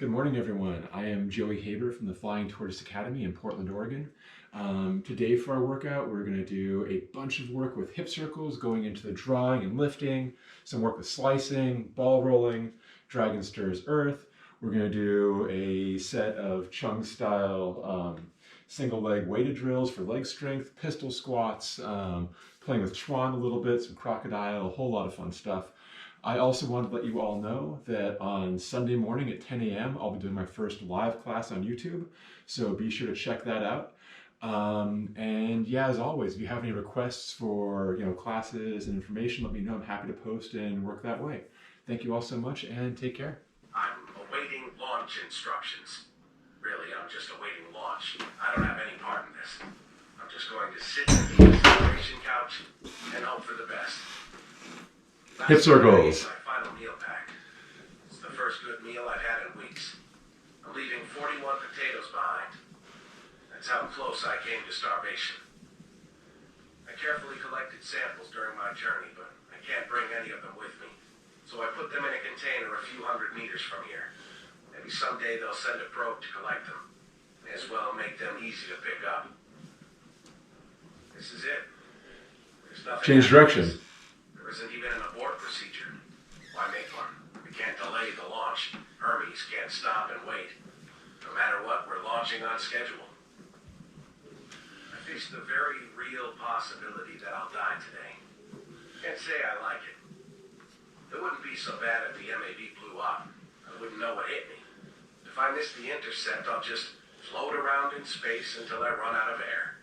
Good morning, everyone. I am Joey Haber from the Flying Tortoise Academy in Portland, Oregon. Today for our workout, we're going to do a bunch of work with hip circles, going into the drawing and lifting, some work with slicing, ball rolling, dragon stirs earth. We're going to do a set of Chung style single leg weighted drills for leg strength, pistol squats, playing with Chuan a little bit, some crocodile, a whole lot of fun stuff. I also wanted to let you all know that on Sunday morning at 10 a.m. I'll be doing my first live class on YouTube, so be sure to check that out. And yeah, as always, if you have any requests for classes and information, let me know. I'm happy to post and work that way. Thank you all so much, and take care. I'm awaiting launch instructions. Really, I'm just awaiting launch. I don't have any part in this. I'm just going to sit in the acceleration couch and hope for the best. Hip circles. My final meal pack. It's the first good meal I've had in weeks. I'm leaving 41 potatoes behind. That's how close I came to starvation. I carefully collected samples during my journey, but I can't bring any of them with me. So I put them in a container a few hundred meters from here. Maybe someday they'll send a probe to collect them. May as well make them easy to pick up. This is it. There's nothing. Change direction. There isn't even an abort procedure. Why make one? We can't delay the launch. Hermes can't stop and wait. No matter what, we're launching on schedule. I face the very real possibility that I'll die today. Can't say I like it. It wouldn't be so bad if the MAV blew up. I wouldn't know what hit me. If I miss the intercept, I'll just float around in space until I run out of air.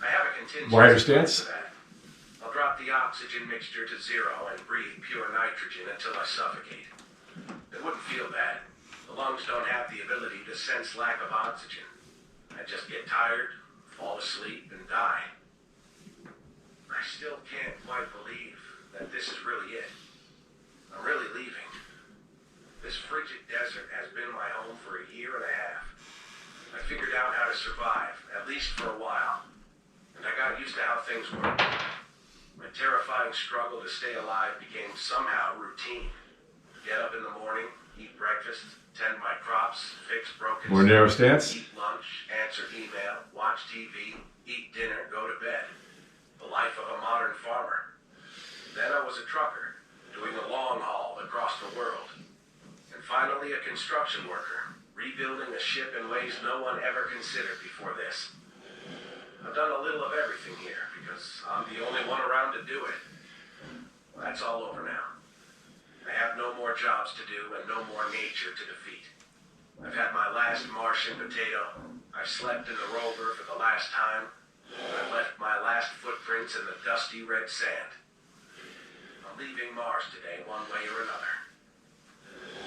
I have a contingency Stance? for that. I'll drop the oxygen mixture to 0 and breathe pure nitrogen until I suffocate. It wouldn't feel bad. The lungs don't have the ability to sense lack of oxygen. I just get tired, fall asleep, and die. I still can't quite believe that this is really it. I'm really leaving. This frigid desert has been my home for a year and a half. I figured out how to survive, at least for a while. And I got used to how things work. My terrifying struggle to stay alive became somehow routine. Get up in the morning, eat breakfast, tend my crops, fix broken More narrow stance. eat lunch, answer email, watch TV, eat dinner, go to bed. The life of a modern farmer. Then I was a trucker, doing a long haul across the world. And finally a construction worker, rebuilding a ship in ways no one ever considered before this. I've done a little of everything here because I'm the only one around to do it. That's all over now. I have no more jobs to do and no more nature to defeat. I've had my last Martian potato. I've slept in the rover for the last time. I've left my last footprints in the dusty red sand. I'm leaving Mars today one way or another.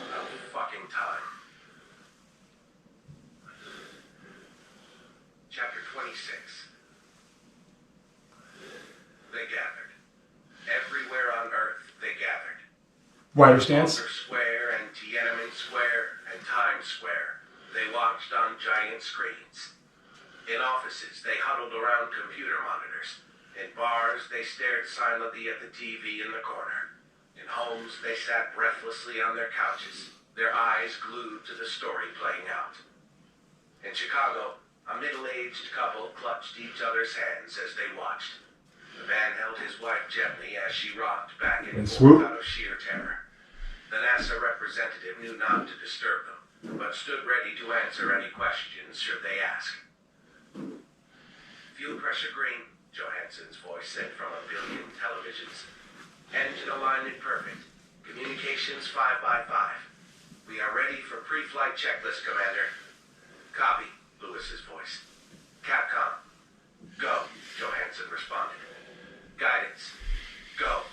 About fucking time. Chapter 26. They gathered. Everywhere on Earth, they gathered. Wider stance. Trafalgar Square and Tiananmen Square and Times Square. They watched on giant screens. In offices, they huddled around computer monitors. In bars, they stared silently at the TV in the corner. In homes, they sat breathlessly on their couches, their eyes glued to the story playing out. In Chicago, a middle-aged couple clutched each other's hands as they watched. The man held his wife gently as she rocked back and forth out of sheer terror. The NASA representative knew not to disturb them, but stood ready to answer any questions should they ask. Fuel pressure green, Johansson's voice said from a billion televisions. Engine alignment perfect. Communications 5x5. We are ready for pre-flight checklist, Commander. Copy. Lewis's voice. Capcom. Go, Johansson responded. Guidance. Go,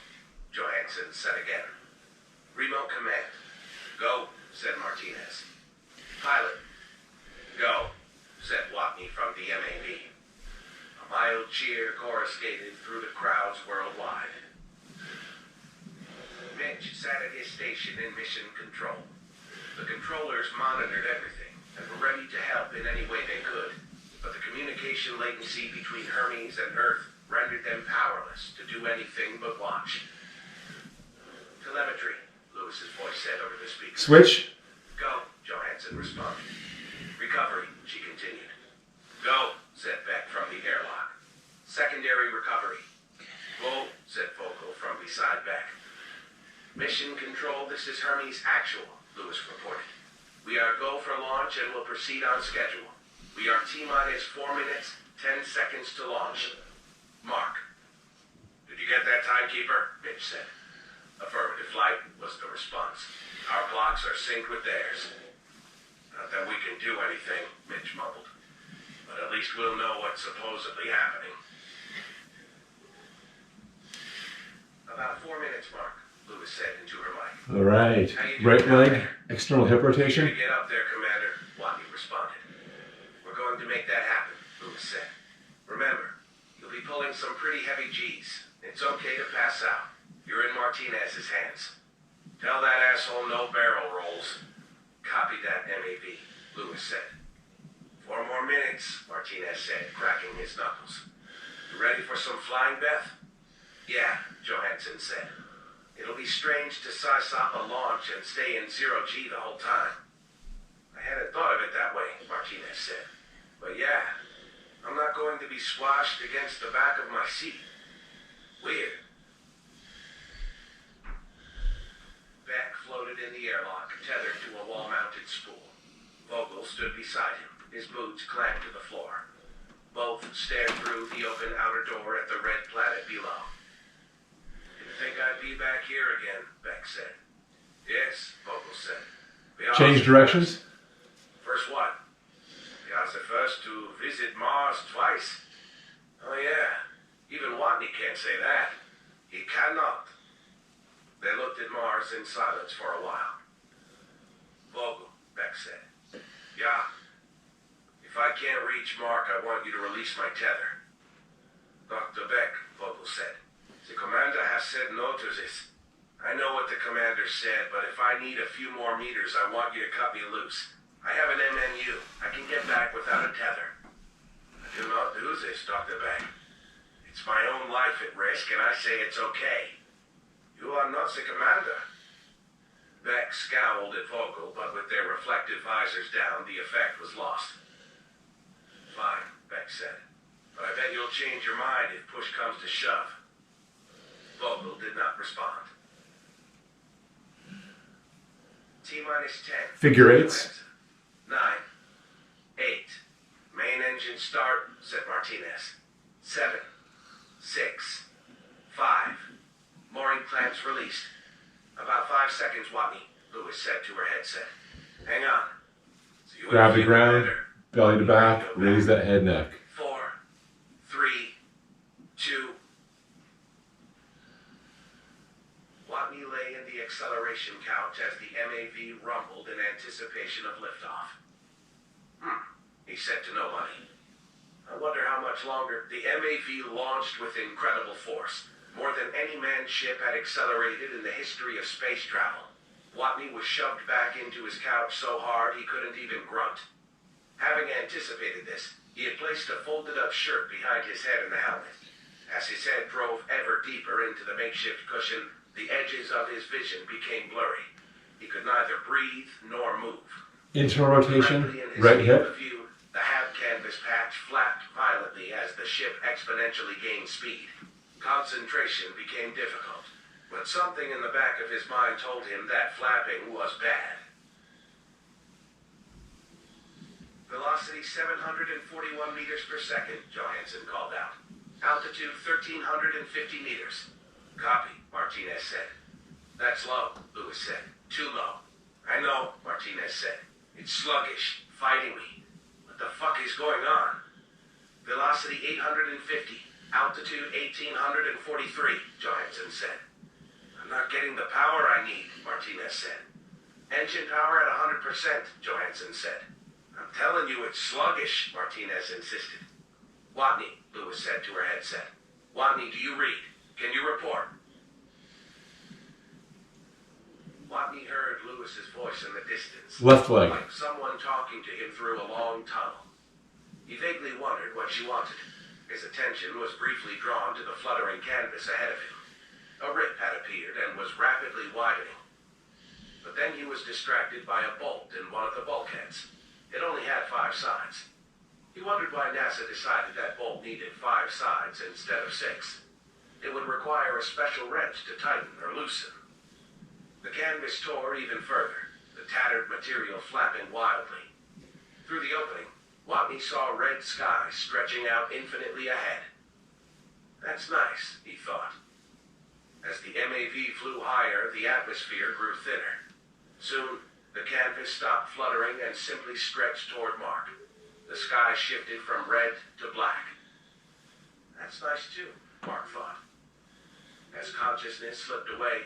Johansson said again. Remote command. Go, said Martinez. Pilot. Go, said Watney from the MAV. A mild cheer coruscated through the crowds worldwide. Mitch sat at his station in mission control. The controllers monitored everything and were ready to help in any way they could, but the communication latency between Hermes and Earth rendered them powerless to do anything but watch. Telemetry, Lewis's voice said over the speaker. Switch. Go, Johansson. beside Beck. Mission Control, this is Hermes Actual, Lewis reported. We are go for launch and will proceed on schedule. We are T-minus 4 minutes, 10 seconds to launch. Mark. Did you get that, timekeeper? Mitch said. Affirmative, flight, was the response. Our clocks are synced with theirs. Not that we can do anything, Mitch mumbled. But at least we'll know what's supposedly happening. About 4 minutes, Mark, Lewis said into her mic. All right. Right leg, external hip rotation. Get up there, Commander, Watney responded. We're going to make that happen, Lewis said. Remember, you'll be pulling some pretty heavy G's. It's okay to pass out. You're in Martinez's hands. Tell that asshole no barrel rolls. Copy that, MAV, Lewis said. 4 more minutes, Martinez said, cracking his knuckles. You ready for some flying, Beth? Yeah, Johansson said. It'll be strange to size up a launch and stay in 0G the whole time. I hadn't thought of it that way, Martinez said. But yeah, I'm not going to be squashed against the back of my seat. Weird. Beck floated in the airlock, tethered to a wall-mounted spool. Vogel stood beside him, his boots clamped to the floor. Both stared through the open outer door at the red planet below. Didn't think I'd be back here again, Beck said. Yes, Vogel said. Change directions? First what? We are the first to visit Mars twice. Oh yeah, even Watney can't say that. He cannot. They looked at Mars in silence for a while. Vogel, Beck said. Yeah. If I can't reach Mark, I want you to release my tether. Dr. Beck, Vogel said. The commander has said no to this. I know what the commander said, but if I need a few more meters, I want you to cut me loose. I have an MNU. I can get back without a tether. I do not do this, Dr. Beck. It's my own life at risk, and I say it's okay. You are not the commander. Beck scowled at Vogel, but with their reflective visors down, the effect was lost. Fine, Beck said. But I bet you'll change your mind if push comes to shove. Vogel did not respond. T-minus 10. Figure eights. 9. 8. Main engine start, said Martinez. 7. 6. 5. Mooring clamps released. About 5 seconds, Watney, Lewis said to her headset. Hang on. Grab the ground, belly to back, raise that head neck. 4, 3, 2. Watney lay in the acceleration couch as the MAV rumbled in anticipation of liftoff. He said to nobody. I wonder how much longer. The MAV launched with incredible force. More than any manned ship had accelerated in the history of space travel. Watney was shoved back into his couch so hard he couldn't even grunt. Having anticipated this, he had placed a folded-up shirt behind his head in the helmet. As his head drove ever deeper into the makeshift cushion, the edges of his vision became blurry. He could neither breathe nor move. Internal rotation, right hip. The half canvas patch flapped violently as the ship exponentially gained speed. Concentration became difficult, but something in the back of his mind told him that flapping was bad. Velocity 741 meters per second, Johansson called out. Altitude 1,350 meters. Copy, Martinez said. That's low, Lewis said. Too low. I know, Martinez said. It's sluggish, fighting me. What the fuck is going on? Velocity 850. Altitude 1,843, Johansson said. I'm not getting the power I need, Martinez said. Engine power at 100%, Johansson said. I'm telling you it's sluggish, Martinez insisted. Watney, Lewis said to her headset. Watney, do you read? Can you report? Watney heard Lewis's voice in the distance. Left leg. Like someone talking to him through a long tunnel. He vaguely wondered what she wanted. His attention was briefly drawn to the fluttering canvas ahead of him. A rip had appeared and was rapidly widening. But then he was distracted by a bolt in one of the bulkheads. It only had 5 sides. He wondered why NASA decided that bolt needed 5 sides instead of 6. it would require a special wrench to tighten or loosen. The canvas tore even further, the tattered material flapping wildly. Through the opening, Watney saw red sky stretching out infinitely ahead. That's nice, he thought. As the MAV flew higher, the atmosphere grew thinner. Soon, the canvas stopped fluttering and simply stretched toward Mark. The sky shifted from red to black. That's nice too, Mark thought. As consciousness slipped away,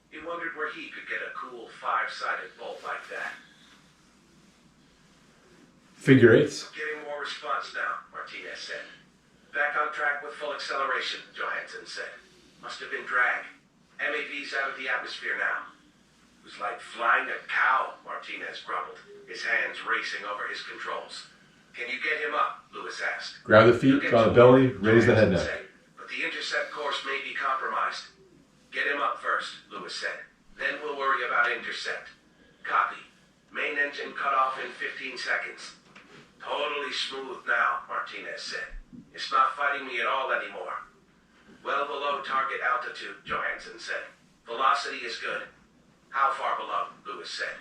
he wondered where he could get a cool five-sided bolt like that. Figure eights. Getting more response now, Martinez said. Back on track with full acceleration, Johansson said. Must have been drag. MAV's out of the atmosphere now. It was like flying a cow, Martinez grumbled, his hands racing over his controls. Can you get him up? Lewis asked. Grab the feet, draw the belly, raise the head neck. But the intercept course may be compromised. Get him up first, Lewis said. Then we'll worry about intercept. Copy. Main engine cut off in 15 seconds. Totally smooth now, Martinez said. It's not fighting me at all anymore. Well below target altitude, Johansson said. Velocity is good. How far below? Lewis said.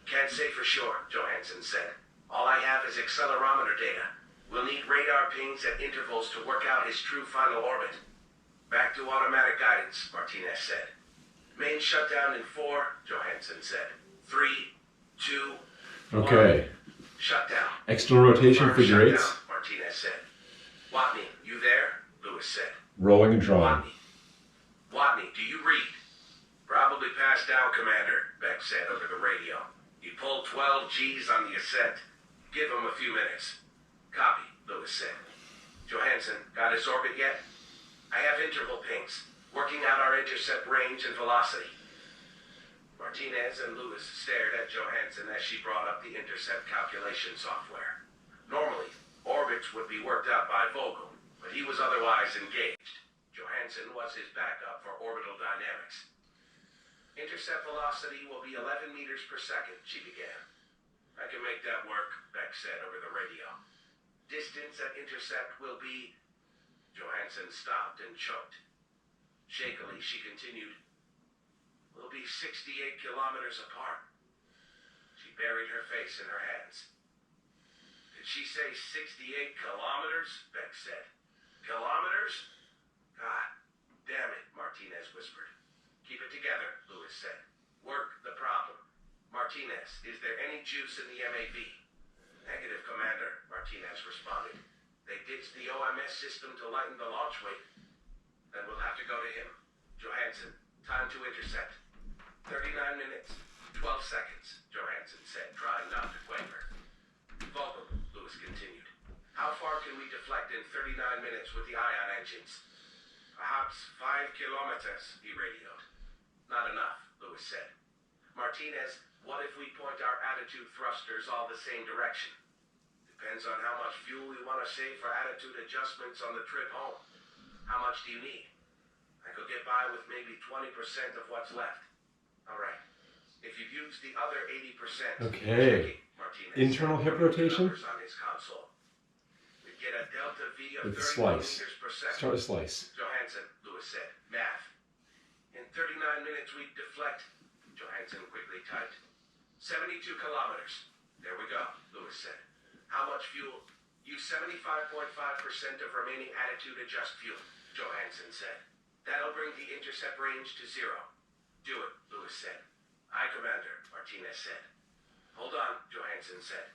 Can't say for sure, Johansson said. All I have is accelerometer data. We'll need radar pings at intervals to work out his true final orbit. Back to automatic guidance, Martinez said. Main shutdown in 4, Johansson said. 3, 2, 1. Okay. Shutdown. External rotation, figure eights. Martinez said. Watney, you there? Lewis said. Rolling and drawing. Watney, do you read? Probably passed out, Commander, Beck said over the radio. He pulled 12 Gs on the ascent. Give him a few minutes. Copy, Lewis said. Johansson, got his orbit yet? I have interval pings, working out our intercept range and velocity. Martinez and Lewis stared at Johansson as she brought up the intercept calculation software. Normally, orbits would be worked out by Vogel, but he was otherwise engaged. Johansson was his backup for orbital dynamics. Intercept velocity will be 11 meters per second, she began. I can make that work, Beck said over the radio. Distance at intercept will be... Johansson stopped and choked. Shakily, she continued. We'll be 68 kilometers apart. She buried her face in her hands. Did she say 68 kilometers? Beck said. Kilometers? God damn it, Martinez whispered. Keep it together, Lewis said. Work the problem. Martinez, is there any juice in the MAV? Negative, Commander, Martinez responded. They ditched the OMS system to lighten the launch weight. Then we'll have to go to him. Johansson, time to intercept. 39 minutes, 12 seconds, Johansson said, trying not to quaver. Vogel, Lewis continued. How far can we deflect in 39 minutes with the ion engines? Perhaps 5 kilometers, he radioed. Not enough, Lewis said. Martinez, what if we point our attitude thrusters all the same direction? Depends on how much fuel we want to save for attitude adjustments on the trip home. How much do you need? I could get by with maybe 20% of what's left. All right. If you've used the other 80%... Okay. Martinez internal hip rotation. On his console. We get a delta V of With 30 slice. meters per second. Start a slice. Johansson, Lewis said. Math. In 39 minutes we deflect. Johansson quickly typed. 72 kilometers. There we go, Lewis said. How much fuel? Use 75.5% of remaining attitude adjust fuel, Johansson said. That'll bring the intercept range to 0. Do it, Lewis said. Aye, Commander, Martinez said. Hold on, Johansson said.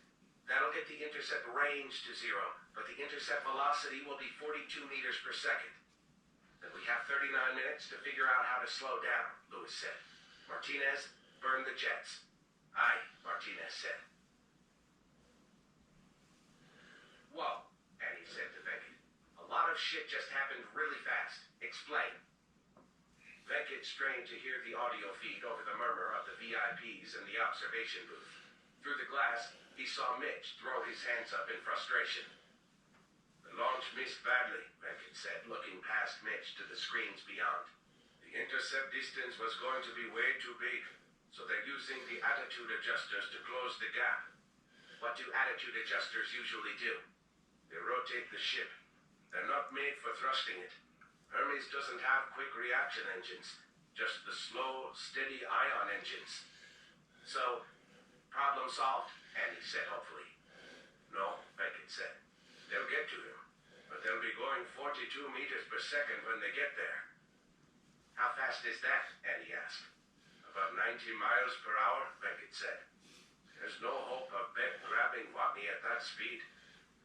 That'll get the intercept range to 0, but the intercept velocity will be 42 meters per second. Then we have 39 minutes to figure out how to slow down, Lewis said. Martinez, burn the jets. Aye, Martinez said. Whoa, Andy said to Beckett. A lot of shit just happened really fast. Explain. Beckett strained to hear the audio feed over the murmur of the VIPs in the observation booth. Through the glass, he saw Mitch throw his hands up in frustration. The launch missed badly, Beckett said, looking past Mitch to the screens beyond. The intercept distance was going to be way too big, so they're using the attitude adjusters to close the gap. What do attitude adjusters usually do? They rotate the ship. They're not made for thrusting it. Hermes doesn't have quick reaction engines, just the slow, steady ion engines. So, problem solved? Andy said hopefully. No, Beckett said. They'll get to him, but they'll be going 42 meters per second when they get there. How fast is that? Andy asked. About 90 miles per hour, Beckett said. There's no hope of Beck grabbing Watney at that speed.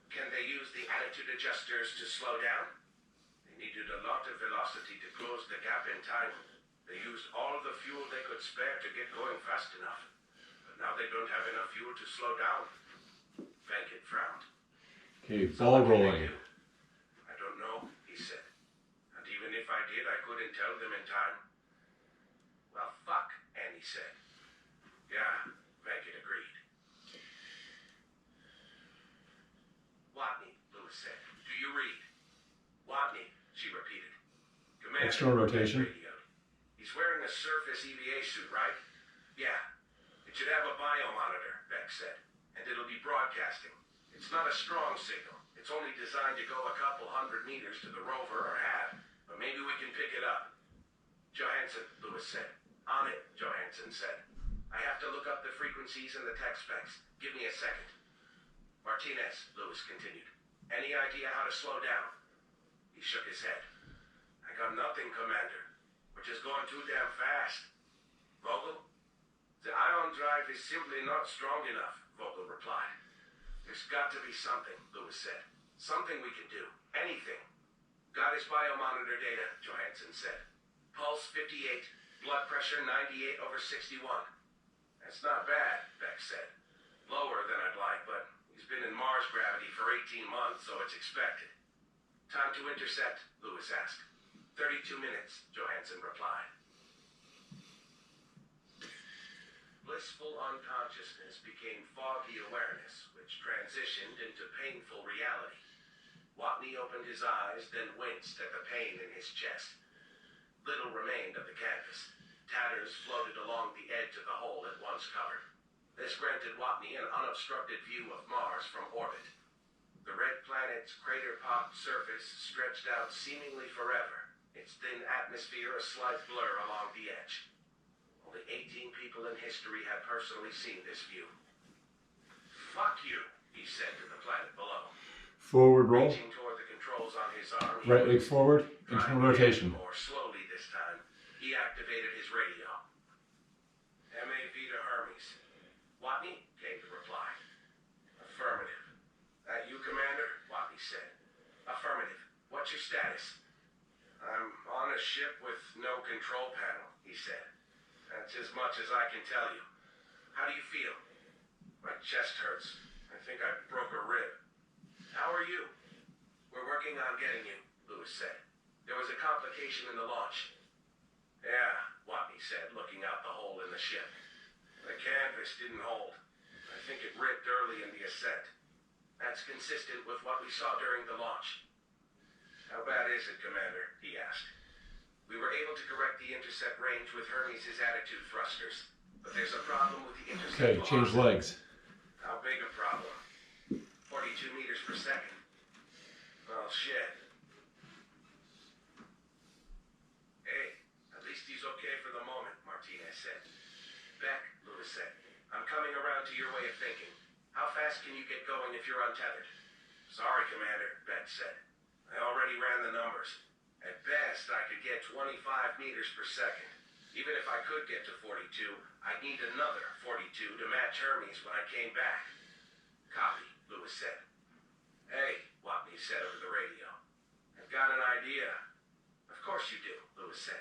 Can they use the attitude adjusters to slow down? They needed a lot of velocity to close the gap in time. They used all the fuel they could spare to get going fast enough. But now they don't have enough fuel to slow down. Beckett frowned. Okay, ball rolling. I don't know, he said. And even if I did, I couldn't tell them in time. Well, fuck, Andy said. Yeah, Beckett agreed. Watney, Lewis said. Do you read? Watney, she repeated. Commander, External rotation. radioed. He's wearing a surface EVA suit, right? Yeah. It should have a biomonitor, Beck said. And it'll be broadcasting. It's not a strong signal. It's only designed to go a couple 100 meters to the rover or half, but maybe we can pick it up. Johansson, Lewis said. On it, Johansson said. I have to look up the frequencies and the tech specs. Give me a second. Martinez, Lewis continued. Any idea how to slow down? He shook his head. I got nothing, Commander. We're just going too damn fast. Vogel? The ion drive is simply not strong enough, Vogel replied. There's got to be something, Lewis said. Something we can do. Anything. Got his biomonitor data, Johansson said. Pulse 58, blood pressure 98/61. That's not bad, Beck said. Lower than I'd like, but he's been in Mars gravity for 18 months, so it's expected. Time to intercept, Lewis asked. 32 minutes, Johansson replied. Blissful unconsciousness became foggy awareness, which transitioned into painful reality. Watney opened his eyes, then winced at the pain in his chest. Little remained of the canvas. Tatters floated along the edge of the hole it once covered. This granted Watney an unobstructed view of Mars from orbit. The red planet's crater-pocked surface stretched out seemingly forever, its thin atmosphere a slight blur along the edge. Only 18 people in history had personally seen this view. Fuck you, he said to the planet below. Forward roll. Reaching toward the controls on his arm, Right leg forward. Internal rotation. More slowly this time, he activated his radio. MAV to Hermes. Watney, came the reply. Affirmative. That you, Commander? Watney said. Affirmative. What's your status? I'm on a ship with no control panel, he said. That's as much as I can tell you. How do you feel? My chest hurts. I think I broke a rib. How are you? We're working on getting you, Lewis said. There was a complication in the launch. Yeah, Watney said, looking out the hole in the ship. The canvas didn't hold. I think it ripped early in the ascent. That's consistent with what we saw during the launch. How bad is it, Commander? He asked. We were able to correct the intercept range with Hermes' attitude thrusters, but there's a problem with the intercept. Okay, change legs. How big a problem? 42 meters per second. Well, shit. Hey, at least he's okay for the moment, Martinez said. Beck, Lewis said, I'm coming around to your way of thinking. How fast can you get going if you're untethered? Sorry, Commander, Beck said. I already ran the numbers. At best, I could get 25 meters per second. Even if I could get to 42, I'd need another 42 to match Hermes when I came back. Copy, Lewis said. Hey, Watney said over the radio. I've got an idea. Of course you do, Lewis said.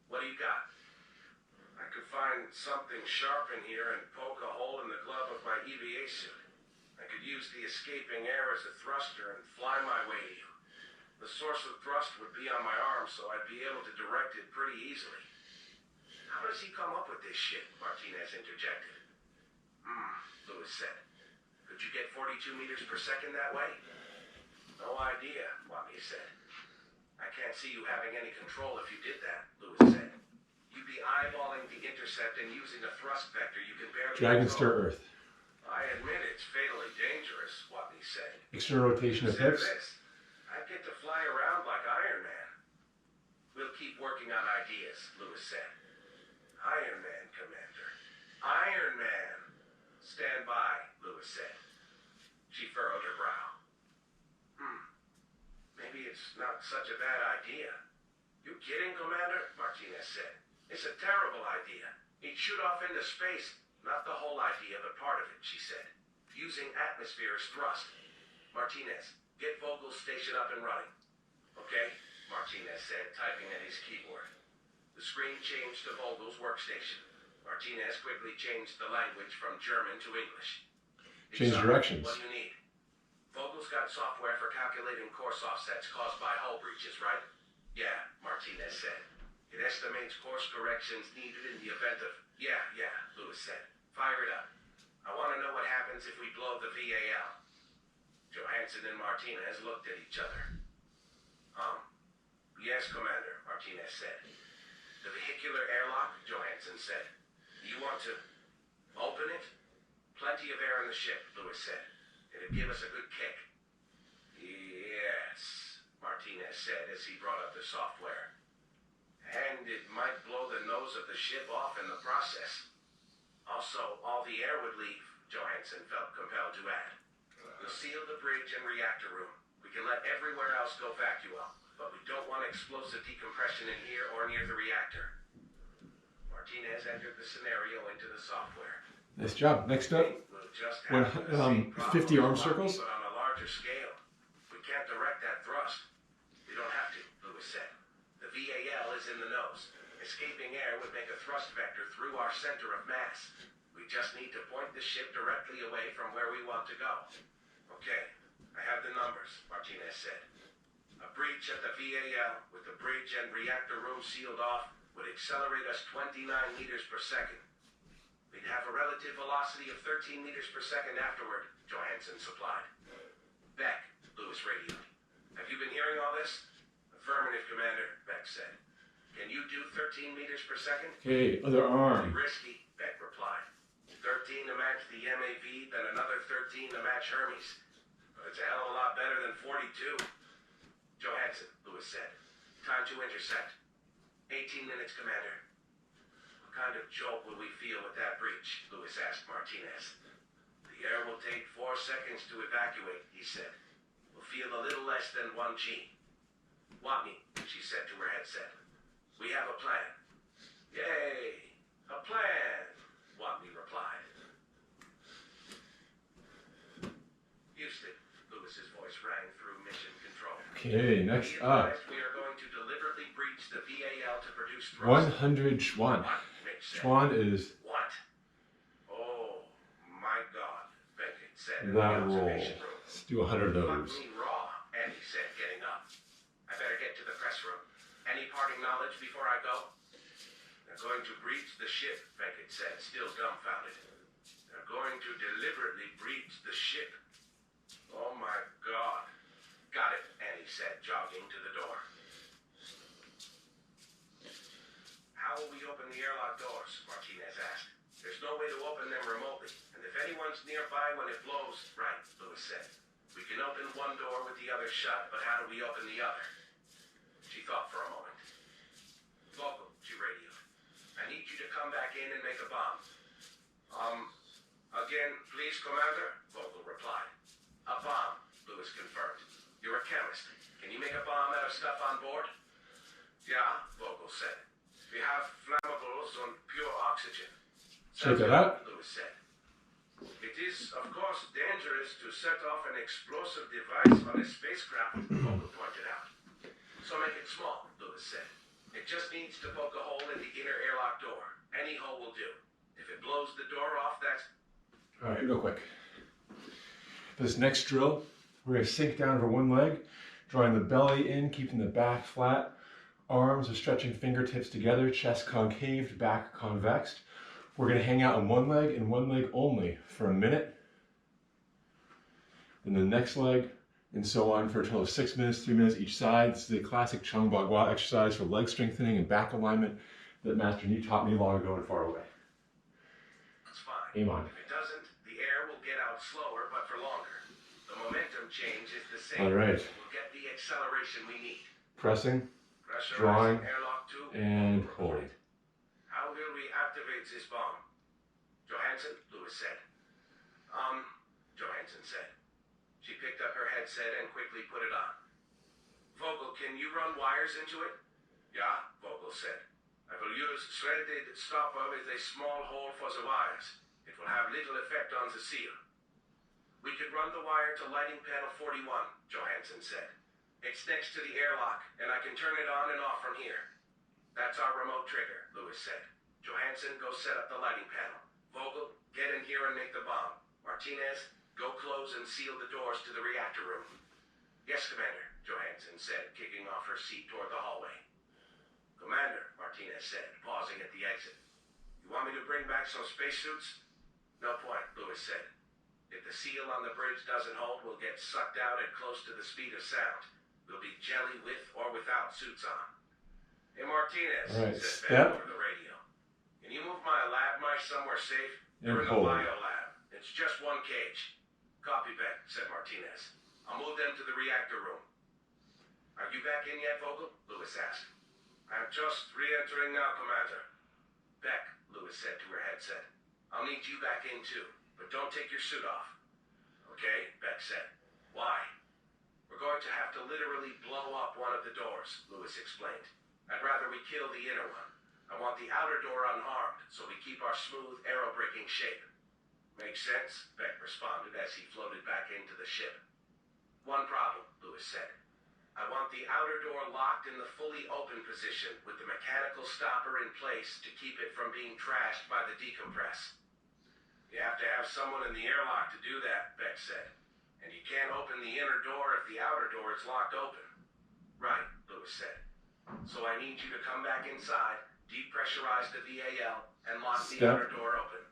What do you got? I could find something sharp in here and poke a hole in the glove of my EVA suit. I could use the escaping air as a thruster and fly my way to you. The source of thrust would be on my arm, so I'd be able to direct it pretty easily. How does he come up with this shit? Martinez interjected. Lewis said. Could you get 42 meters per second that way? No idea, Watney said. I can't see you having any control if you did that, Lewis said. You'd be eyeballing the intercept and using a thrust vector you can barely Drag and control. stir Earth. I admit it's fatally dangerous, Watney said. External rotation of Consider hips. this. I'd get to fly around like Iron Man. Lewis said. Iron Man, Commander. Iron Man. Stand by, Lewis said. She furrowed her brow. Maybe it's not such a bad idea. You kidding, Commander? Martinez said. It's a terrible idea. He'd shoot off into space. Not the whole idea, but part of it, she said. Using atmosphere as thrust. Martinez, get Vogel's station up and running. Okay, Martinez said, typing at his keyboard. The screen changed to Vogel's workstation. Martinez quickly changed the language from German to English. Change directions. What do you need? Vogel's got software for calculating course offsets caused by hull breaches, right? Yeah, Martinez said. It estimates course corrections needed in the event of... Yeah, Lewis said. Fire it up. I want to know what happens if we blow the VAL. Johansson and Martinez looked at each other. Yes, Commander, Martinez said. The vehicular airlock, Johansson said. You want to open it? Plenty of air in the ship, Lewis said. It'd give us a good kick. Yes, Martinez said as he brought up the software. And it might blow the nose of the ship off in the process. Also, all the air would leave, Johansson felt compelled to add. We'll seal the bridge and reactor room. We can let everywhere else go vacuum, but we don't want explosive decompression in here or near the reactor. Martinez entered the scenario into the software. Nice job. Next up, 50 arm circles. But on a larger scale, we can't direct that thrust. We don't have to, Lewis said. The VAL is in the nose. Escaping air would make a thrust vector through our center of mass. We just need to point the ship directly away from where we want to go. Okay, I have the numbers, Martinez said. A breach at the VAL with the bridge and reactor room sealed off would accelerate us 29 meters per second. We'd have a relative velocity of 13 meters per second afterward, Johansson supplied. Beck, Lewis radioed. Have you been hearing all this? Affirmative, Commander, Beck said. Can you do 13 meters per second? Okay, other arm. Risky, Beck replied. 13 to match the MAV, then another 13 to match Hermes. But it's a hell of a lot better than 42. Johansson, Lewis said. Time to intersect. 18 minutes, Commander. What kind of jolt will we feel with that breach? Lewis asked Martinez. The air will take 4 seconds to evacuate, he said. We'll feel a little less than 1 G. Want me, she said to her headset. We have a plan. Yay! A plan! Watney replied. Houston, Lewis's voice rang through mission control. Okay, next up. We are going to deliberately breach the VAL to produce thrust. 100 Chuan. Chuan is... What? Oh, my God, Beckett said in the that roll. observation room. Let's do 100 of those. Fuck me raw, Andy said, getting up. I better get to the press room. Any parting knowledge before I go? They're going to breach the ship, Beckett said, still dumbfounded. They're going to deliberately breach the ship. Oh my God. Got it, Andy said, jogging to the door. How will we open the airlock doors? Martinez asked. There's no way to open them remotely, and if anyone's nearby when it blows, right, Lewis said. We can open one door with the other shut, but how do we open the other? She thought for a moment. Vogel, she radioed. I need you to come back in and make a bomb. Again, please, Commander, Vogel replied. A bomb, Lewis confirmed. You're a chemist. Can you make a bomb out of stuff on board? Yeah, Vogel said. We have flammables on pure oxygen. Check that out. Lewis said. It is, of course, dangerous to set off an explosive device on a spacecraft, Vogel pointed out. So make it small, Lewis said. It just needs to poke a hole in the inner airlock door. Any hole will do. If it blows the door off, that's... All right, real quick. This next drill, we're going to sink down over one leg, drawing the belly in, keeping the back flat. Arms are stretching fingertips together, chest concaved, back convexed. We're going to hang out on one leg and one leg only for a minute. Then the next leg, and so on for a total of 6 minutes, 3 minutes each side. This is a classic Cheng Bagua exercise for leg strengthening and back alignment that Master Ni taught me long ago and far away. That's fine. Aim on. If it doesn't, the air will get out slower, but for longer. The momentum change is the same. All right. We'll get the acceleration we need. Pressing, Pressurizing drawing, airlock 2. and hold. activate this bomb? Johansson, Lewis said. Johansson said. She picked up her headset and quickly put it on. Vogel, can you run wires into it? Yeah, Vogel said. I will use threaded stopper with a small hole for the wires. It will have little effect on the seal. We could run the wire to lighting panel 41, Johansson said. It's next to the airlock, and I can turn it on and off from here. That's our remote trigger, Lewis said. Johansson, go set up the lighting panel. Vogel, get in here and make the bomb. Martinez, go close and seal the doors to the reactor room. Yes, Commander, Johansson said, kicking off her seat toward the hallway. Commander, Martinez said, pausing at the exit. You want me to bring back some spacesuits? No point, Lewis said. If the seal on the bridge doesn't hold, we'll get sucked out at close to the speed of sound. We'll be jelly with or without suits on. Hey, Martinez, said Ben over the radio. Can you move my lab mice somewhere safe? They're in the bio lab. It's just one cage. Copy, Beck, said Martinez. I'll move them to the reactor room. Are you back in yet, Vogel? Lewis asked. I'm just re-entering now, Commander. Beck, Lewis said to her headset. I'll need you back in too, but don't take your suit off. Okay, Beck said. Why? We're going to have to literally blow up one of the doors, Lewis explained. I'd rather we kill the inner one. I want the outer door unharmed, so we keep our smooth, aero-braking shape. Makes sense, Beck responded as he floated back into the ship. One problem, Lewis said. I want the outer door locked in the fully open position with the mechanical stopper in place to keep it from being trashed by the decompress. You have to have someone in the airlock to do that, Beck said. And you can't open the inner door if the outer door is locked open. Right, Lewis said. So I need you to come back inside, depressurize the VAL, and lock the outer door open.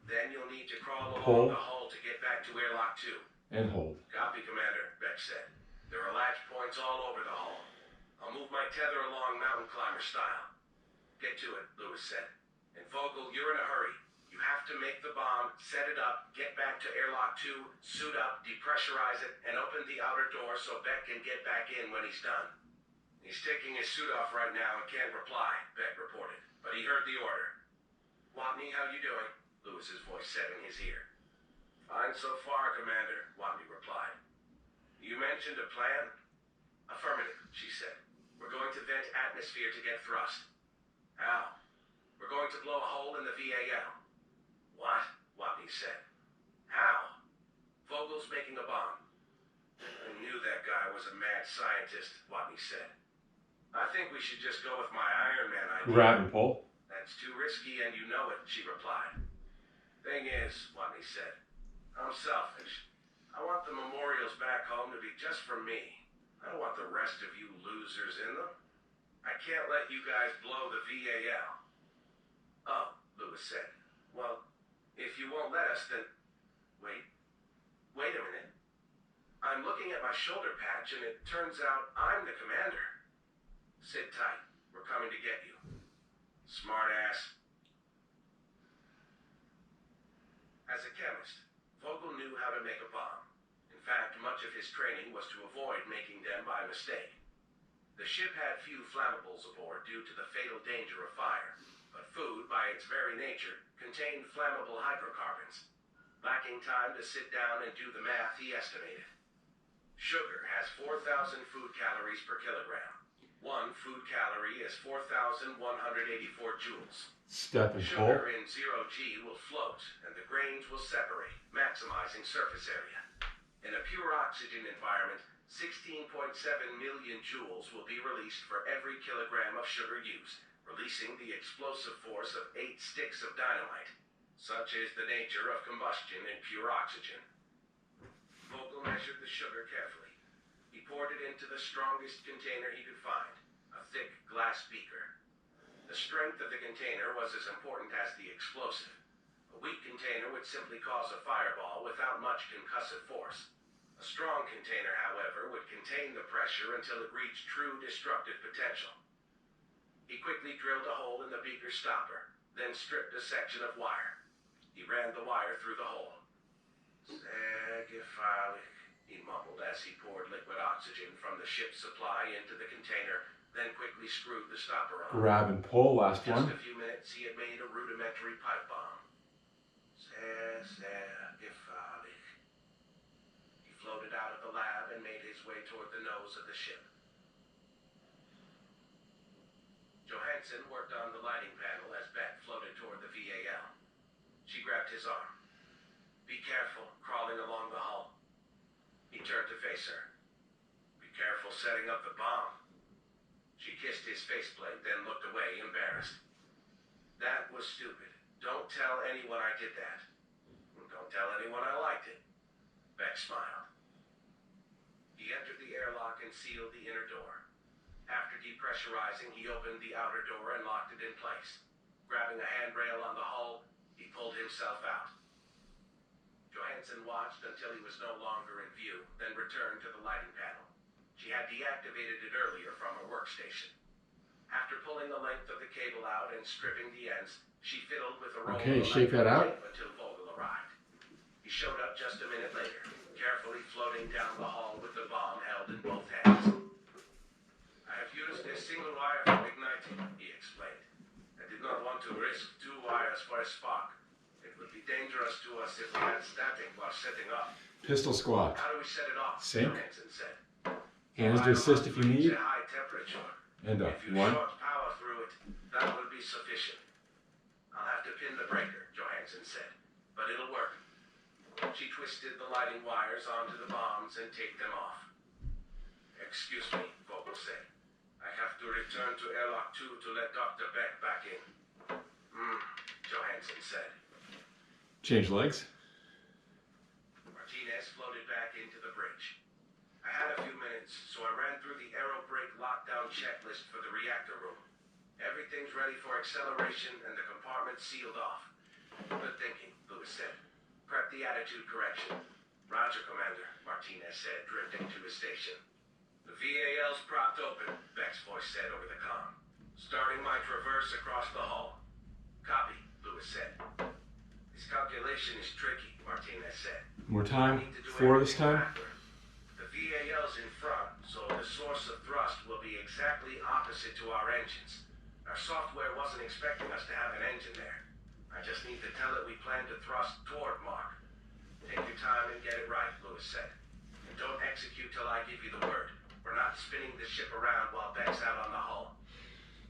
Then you'll need to crawl along the hull to get back to airlock 2. And hold. Copy, Commander, Beck said. There are latch points all over the hull. I'll move my tether along mountain climber style. Get to it, Lewis said. And Vogel, you're in a hurry. You have to make the bomb, set it up, get back to airlock 2, suit up, depressurize it, and open the outer door so Beck can get back in when he's done. He's taking his suit off right now and can't reply, Beck reported, but he heard the order. Watney, how you doing? Lewis's voice said in his ear. Fine so far, Commander, Watney replied. You mentioned a plan? Affirmative, she said. We're going to vent atmosphere to get thrust. How? We're going to blow a hole in the VAL. What? Watney said. How? Vogel's making a bomb. I knew that guy was a mad scientist, Watney said. I think we should just go with my Iron Man idea. Grab and pull. That's too risky and you know it, she replied. Thing is, Watney said, I'm selfish. I want the memorials back home to be just for me. I don't want the rest of you losers in them. I can't let you guys blow the VAL. Oh, Lewis said. Well, if you won't let us, then... Wait a minute. I'm looking at my shoulder patch and it turns out I'm the commander. Sit tight. We're coming to get you. Smart ass. As a chemist, Vogel knew how to make a bomb. In fact, much of his training was to avoid making them by mistake. The ship had few flammables aboard due to the fatal danger of fire, but food, by its very nature, contained flammable hydrocarbons. Lacking time to sit down and do the math, he estimated. Sugar has 4,000 food calories per kilogram. 1 food calorie is 4,184 joules. Step and pull. Sugar in 0G will float, and the grains will separate, maximizing surface area. In a pure oxygen environment, 16.7 million joules will be released for every kilogram of sugar used, releasing the explosive force of 8 sticks of dynamite. Such is the nature of combustion in pure oxygen. Vogel measured the sugar carefully. He poured it into the strongest container he could find, a thick glass beaker. The strength of the container was as important as the explosive. A weak container would simply cause a fireball without much concussive force. A strong container, however, would contain the pressure until it reached true destructive potential. He quickly drilled a hole in the beaker stopper, then stripped a section of wire. He ran the wire through the hole. Sagiphilic, he mumbled as he poured liquid oxygen from the ship's supply into the container, then quickly screwed the stopper on. Grab and pull, last one. Just a few minutes, he had made a rudimentary interplanetary pipe bomb. Sehr, sehr gefährlich. He floated out of the lab and made his way toward the nose of the ship. Johansson worked on the lighting panel as Beck floated toward the VAL. She grabbed his arm. Be careful, crawling along the hull. He turned to face her. Be careful setting up the bomb. She kissed his faceplate, then looked away, embarrassed. That was stupid. Don't tell anyone I did that. Don't tell anyone I liked it. Beck smiled. He entered the airlock and sealed the inner door. After depressurizing, he opened the outer door and locked it in place. Grabbing a handrail on the hull, he pulled himself out. Johansson watched until he was no longer in view, then returned to the lighting panel. She had deactivated it earlier from her workstation. After pulling the length of the cable out and stripping the ends, she fiddled with a roll of shake that out. Until Vogel arrived. He showed up just a minute later, carefully floating down the hall with the bomb held in both hands. I have used a single wire for igniting, he explained. I did not want to risk 2 wires for a spark. It would be dangerous to us if we had static while setting up. Pistol squat. How do we set it off? Sync. Johansson said. Hands to assist if you need. A high temperature. And up. If you 1. short power through it, that will be sufficient. I'll have to pin the breaker, Johansson said, but it'll work. She twisted the lighting wires onto the bombs and taped them off. Excuse me, Vogel said. I have to return to airlock 2 to let Dr. Beck back in. Johansson said. Change legs. Martinez floated back into the bridge. I had a few minutes, so I ran through the aero brake lockdown checklist for the reactor room. Everything's ready for acceleration and the compartment sealed off. Good thinking, Lewis said. Prep the attitude correction. Roger, Commander, Martinez said, drifting to his station. The VAL's propped open, Beck's voice said over the comm. Starting my traverse across the hull. Copy, Lewis said. This calculation is tricky, Martinez said. More time. 4 this time. The VAL's in front, so the source of thrust will be exactly opposite to our engines. Our software wasn't expecting us to have an engine there. I just need to tell it we plan to thrust toward Mach. Take your time and get it right, Lewis said. And don't execute till I give you the word. We're not spinning the ship around while Beck's out on the hull.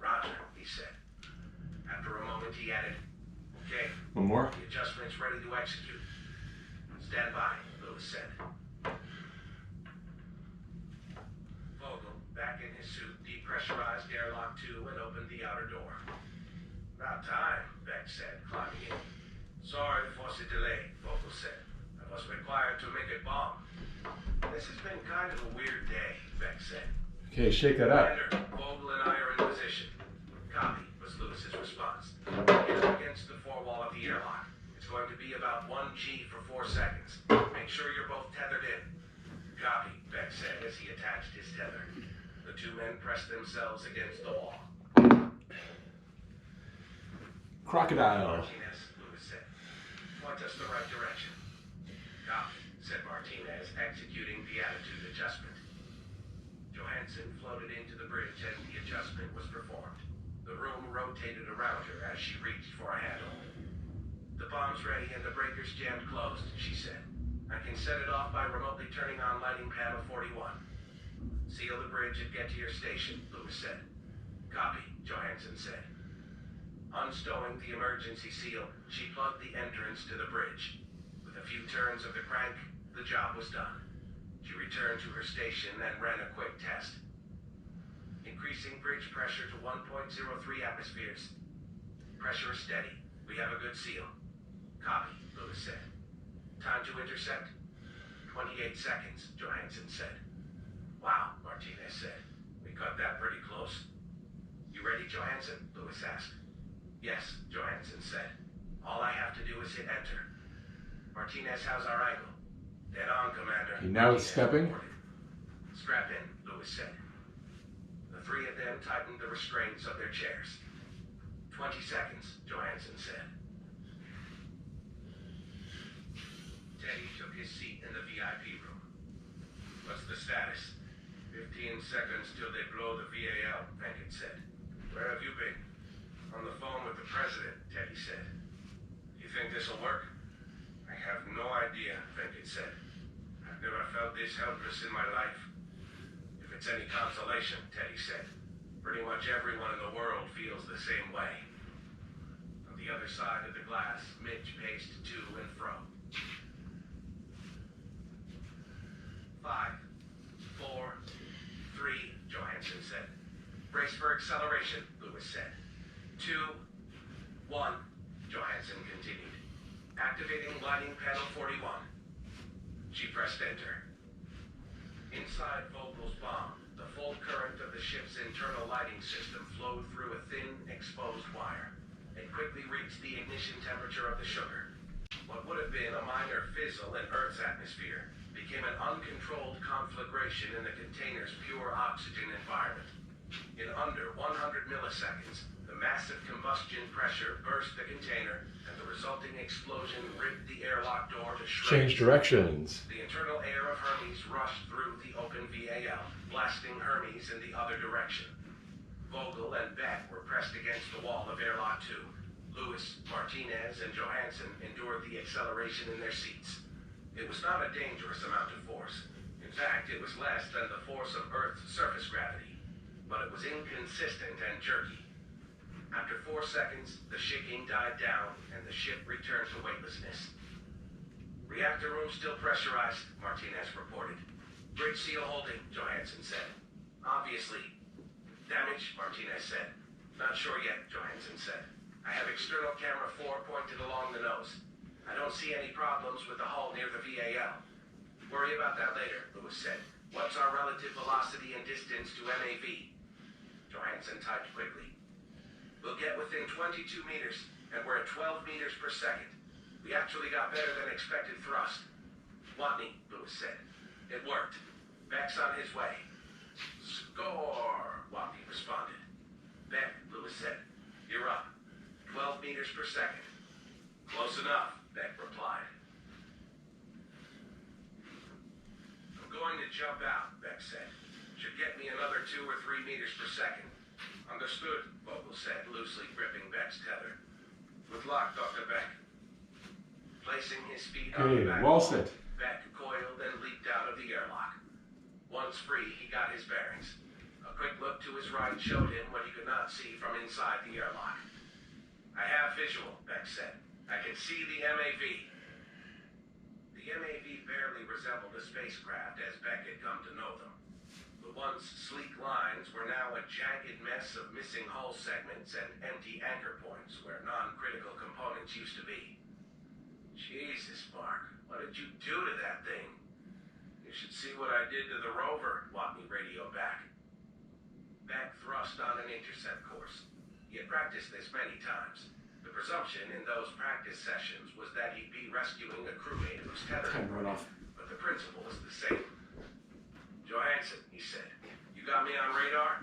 Roger, he said. After a moment, he added, okay. One more. The adjustment's ready to execute. Stand by, Lewis said. Vogel, back in his suit, depressurized airlock 2 and opened the outer door. About time, Beck said, climbing in. Sorry for the delay, Vogel said. I was required to make a bomb. This has been kind of a weird day, Beck said. Okay, shake that up. Commander, Vogel and I are in position. Copy, was Lewis's response. Get up against the forewall of the airlock. It's going to be about 1 G for 4 seconds. Make sure you're both tethered in. Copy, Beck said as he attached his tether. The 2 men pressed themselves against the wall. Crocodile. Martinez, Lewis said. Point us the right direction. Copy, said Martinez, executing the attitude adjustment. Johansson floated into the bridge and the adjustment was performed. The room rotated around her as she reached for a handle. The bomb's ready and the breakers jammed closed, she said. I can set it off by remotely turning on lighting panel 41. Seal the bridge and get to your station, Lewis said. Copy, Johansson said. Unstowing the emergency seal, she plugged the entrance to the bridge. With a few turns of the crank, the job was done. She returned to her station and ran a quick test. Increasing bridge pressure to 1.03 atmospheres. Pressure is steady. We have a good seal. Copy, Lewis said. Time to intercept? 28 seconds, Johansson said. Wow, Martinez said. We cut that pretty close. You ready, Johansson? Lewis asked. Yes, Johansson said. All I have to do is hit enter. Martinez, how's our angle? Dead on, Commander. Okay, now it's stepping. Strap in, Lewis said. The 3 of them tightened the restraints of their chairs. 20 seconds, Johansson said. Teddy took his seat in the VIP room. What's the status? 15 seconds till they blow the VAL, Beckett said. Where have you been? On the phone with the president, Teddy said. always helpless in my life. If it's any consolation, Teddy said, pretty much everyone in the world feels the same way. On the other side of the glass, Mitch paced to and fro. 5, 4, 3, Johansson said. Brace for acceleration, Lewis said. 2, 1, Johansson continued. Activating lighting panel 41. She pressed enter. Inside Vogel's bomb, the full current of the ship's internal lighting system flowed through a thin, exposed wire. It quickly reached the ignition temperature of the sugar. What would have been a minor fizzle in Earth's atmosphere became an uncontrolled conflagration in the container's pure oxygen environment. In under 100 milliseconds, the massive combustion pressure burst the container, and the resulting explosion ripped the airlock door to shreds. Change directions. The internal air of Hermes rushed through the open VAL, blasting Hermes in the other direction. Vogel and Beck were pressed against the wall of airlock 2. Lewis, Martinez, and Johansson endured the acceleration in their seats. It was not a dangerous amount of force. In fact, it was less than the force of Earth's surface gravity. But it was inconsistent and jerky. After 4 seconds, the shaking died down and the ship returned to weightlessness. Reactor room still pressurized, Martinez reported. Bridge seal holding, Johansson said. Obviously. Damage, Martinez said. Not sure yet, Johansson said. I have external camera 4 pointed along the nose. I don't see any problems with the hull near the VAL. Worry about that later, Lewis said. What's our relative velocity and distance to MAV? Johansson typed quickly. We'll get within 22 meters, and we're at 12 meters per second. We actually got better than expected thrust. Watney, Lewis said. It worked. Beck's on his way. Score, Watney responded. Beck, Lewis said. You're up. 12 meters per second. Close enough, Beck replied. I'm going to jump out, Beck said. Should get me another 2 or 3 meters per second. Understood, Vogel said, loosely gripping Beck's tether. Good luck, Dr. Beck. Placing his feet on the back wall, Beck coiled and leaped out of the airlock. Once free, he got his bearings. A quick look to his right showed him what he could not see from inside the airlock. I have visual, Beck said. I can see the MAV. The MAV barely resembled a spacecraft as Beck had come to know them. The once sleek lines were now a jagged mess of missing hull segments and empty anchor points where non-critical components used to be. Jesus, Mark, what did you do to that thing? You should see what I did to the rover, Watney radioed back. Beck thrust on an intercept course. He had practiced this many times. The presumption in those practice sessions was that he'd be rescuing a crewmate whose tether had run off, but the principle was the same. Johansson, he said, you got me on radar?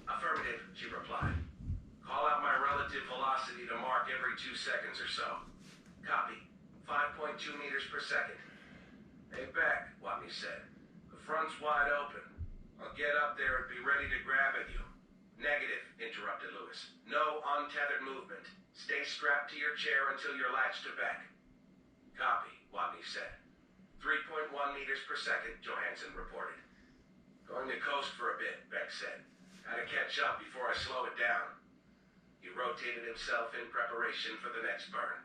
Affirmative, she replied. Call out my relative velocity to Mark every 2 seconds or so. Copy. 5.2 meters per second. Hey, Beck, Watney said. The front's wide open. I'll get up there and be ready to grab at you. Negative, interrupted Lewis. No untethered movement. Stay strapped to your chair until you're latched to Beck. Copy, Watney said. 3.1 meters per second, Johansson reported. Going to coast for a bit, Beck said. Gotta catch up before I slow it down. He rotated himself in preparation for the next burn.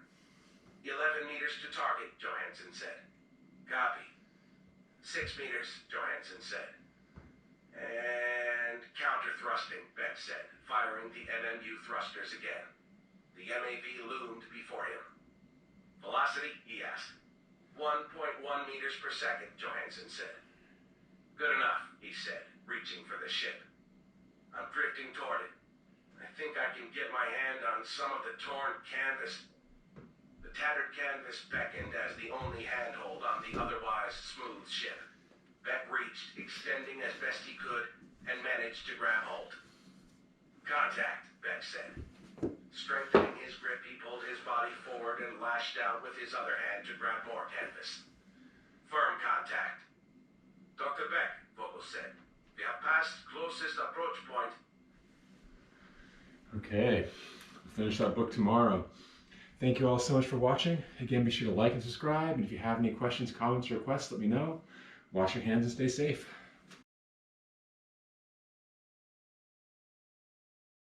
11 meters to target, Johansson said. Copy. 6 meters, Johansson said. And counter-thrusting, Beck said, firing the MMU thrusters again. The MAV loomed before him. Velocity, he asked. 1.1 meters per second, Johansson said. Good enough, he said, reaching for the ship. I'm drifting toward it. I think I can get my hand on some of the torn canvas. The tattered canvas beckoned as the only handhold on the otherwise smooth ship. Beck reached, extending as best he could, and managed to grab hold. Contact, Beck said. Strengthening his grip, he pulled his body forward and lashed out with his other hand to grab more canvas. Firm contact. Dr. Beck, Vogel said. We have passed closest approach point. Okay, we'll finish that book tomorrow. Thank you all so much for watching. Again, be sure to like and subscribe. And if you have any questions, comments, or requests, let me know. Wash your hands and stay safe.